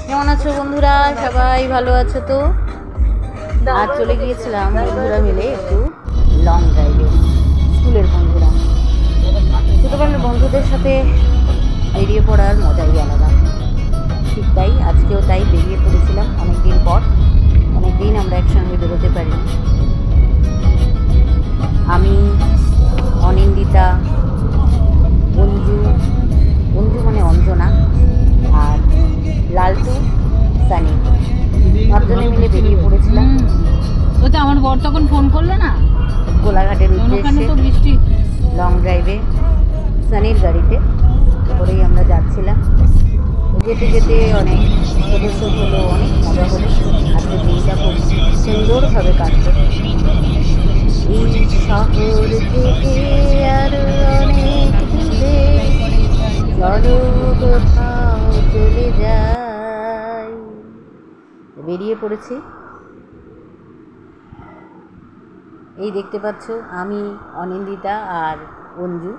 কেমন আছো বন্ধুরা? সবাই ভালো আছো তো? আজ চলে গিয়েছিলাম বন্ধুরা মিলে একটু লং ড্রাইভে। স্কুলের বন্ধুরা, ছোটোবেলার বন্ধুদের সাথে বেরিয়ে পড়ার মজাই আলাদা। ঠিক তাই আজকেও তাই বেরিয়ে পড়েছিলাম অনেকদিন পর। অনেকদিন আমরা একসঙ্গে বেরোতে পারিনি। আমি, অনিন্দিতা, অঞ্জু মানে অঞ্জনা, আর লালটু, সানি, পাঁচজনে মিলে বেরিয়ে পড়েছিলাম। ওটা আমার বর তখন ফোন করলো না, গোলাঘাটের উদ্দেশ্যে তো বৃষ্টি লং ড্রাইভে সানির গাড়িতে করেই আমরা যাচ্ছিলাম। যেতে যেতে অনেক ফটোশ্যুট হলো, অনেক মজা হলো। আজকে দিনটা খুব সুন্দরভাবে কাটল। এই শহর থেকে আরো অনেক দূরে চলো কোথাও চলে যাই। বেরিয়ে পড়েছি। এই দেখতে পাচ্ছ আমি, অনিন্দিতা আর অঞ্জু।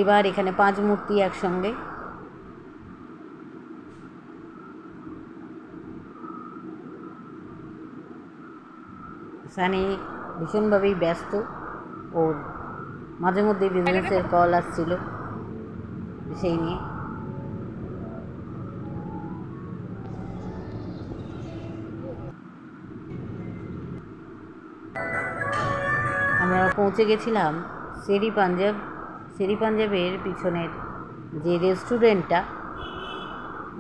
এবার এখানে 5 মূর্তি একসঙ্গে। সানি ভীষণভাবেই ব্যস্ত। ওর মাঝে মধ্যে বিজনেসের কল আসছিল, সেই নিয়ে। আমরা পৌঁছে গেছিলাম শেরি পাঞ্জাব। শেরি পাঞ্জাবের পিছনের যে রেস্টুরেন্টটা,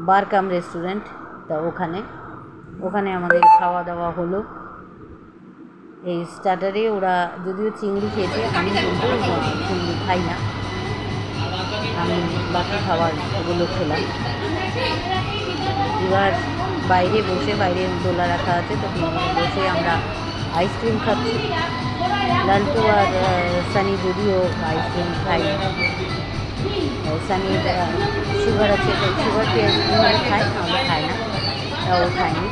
বারকাম রেস্টুরেন্ট, তা ওখানে আমাদের খাওয়া দাওয়া হলো। এই স্টার্টারে ওরা যদিও চিংড়ি খেয়েছে, আমি কিন্তু চিংড়ি খাই না। আমি বাকি খাবারগুলো খেলাম। এবার বাইরে দোলা রাখা আছে, তো বসে আমরা আইসক্রিম খাচ্ছি। লালটু আর সানি যদিও আইসক্রিম খাই না। সানির সুগার আছে, তো সুগার কি আইসক্রিম হলে খায়, নাহলে খায় না, তাও খায়নি।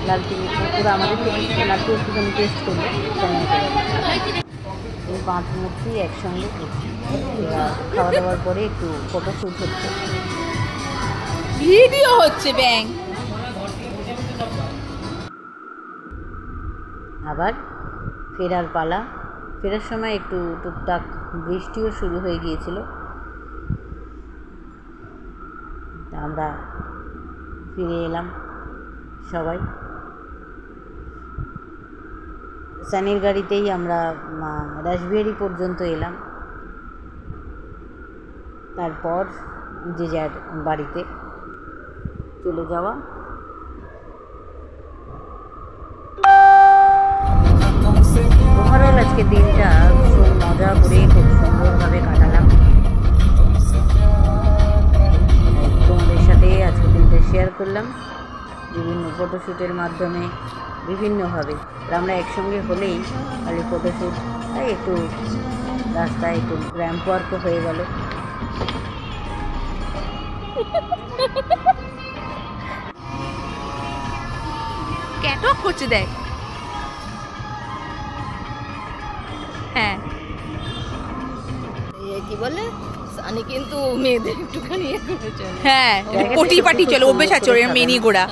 লালটু পুরো আমাদের থেকে লালটু একটুখানি টেস্ট করলো, সানি এই 5 মূর্তি একসঙ্গে খাওয়া দাওয়ার পরে একটু ফটোশ্যুট হচ্ছে, ভিডিও হচ্ছে ব্যাং। আবার ফেরার পালা। ফেরার সময় একটু টুকটাক বৃষ্টিও শুরু হয়ে গিয়েছিল। আমরা ফিরে এলাম সবাই। সানির গাড়িতেই আমরা রাসবিহারী পর্যন্ত এলাম, তারপর যে যার বাড়িতে চলে যাওয়া। ওভারঅল আজকে দিনটা ভীষণ মজা করে খুব সুন্দরভাবে কাটালাম। তোমাদের সাথে আজকে দিনটা শেয়ার করলাম বিভিন্ন ফটোশ্যুটের মাধ্যমে, বিভিন্নভাবে। আমরা একসঙ্গে হলেই খালি ফটোশ্যুট, তাই একটু রাস্তায় একটু র্যাম্প ওয়ার্কও হয়ে গেল। ক্যাটক করছে দেখ। হ্যাঁ, কি বলে সানি কিন্তু মেয়েদের একটুখানি হ্যাঁ, পটি পাটি চলে, অভ্যেস আছে ওর মেনি গোড়া।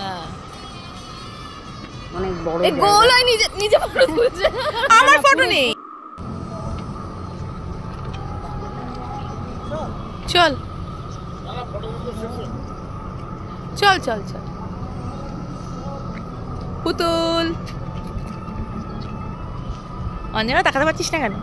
অনেক বড় গোল হয়, নিজে নিজে ফটো তুলছে। আমার ফটো নেই। চল চল চল চল পুতুল। অঞ্জনা তাকাতে পারছিস না কেন?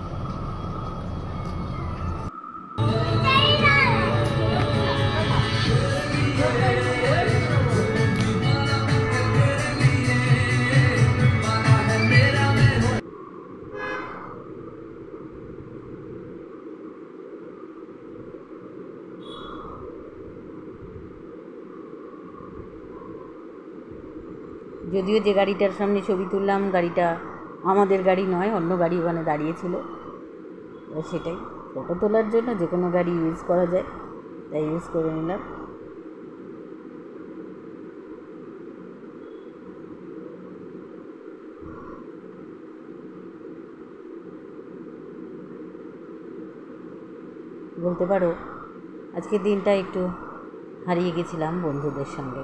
যদিও যে গাড়িটার সামনে ছবি তুললাম, গাড়িটা আমাদের গাড়ি নয়, অন্য গাড়ি ওখানে দাঁড়িয়েছিল। সেটাই, ফটো তোলার জন্য যে কোনো গাড়ি ইউজ করা যায়, তাই ইউজ করে নিলাম। বলতে পারো আজকের দিনটা একটু হারিয়ে গেছিলাম বন্ধুদের সঙ্গে।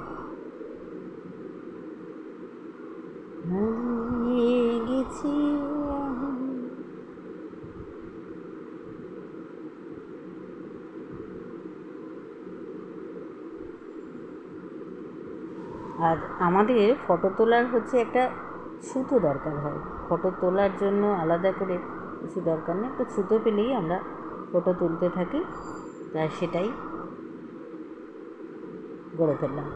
হারিয়ে গেছি আর আমাদের ফটো তোলার হচ্ছে একটা ছুতো দরকার হয়। ফটো তোলার জন্য আলাদা করে কিছু দরকার নেই, একটা ছুতো পেলেই আমরা ফটো তুলতে থাকি। তাই সেটাই গড়ে ফেললাম।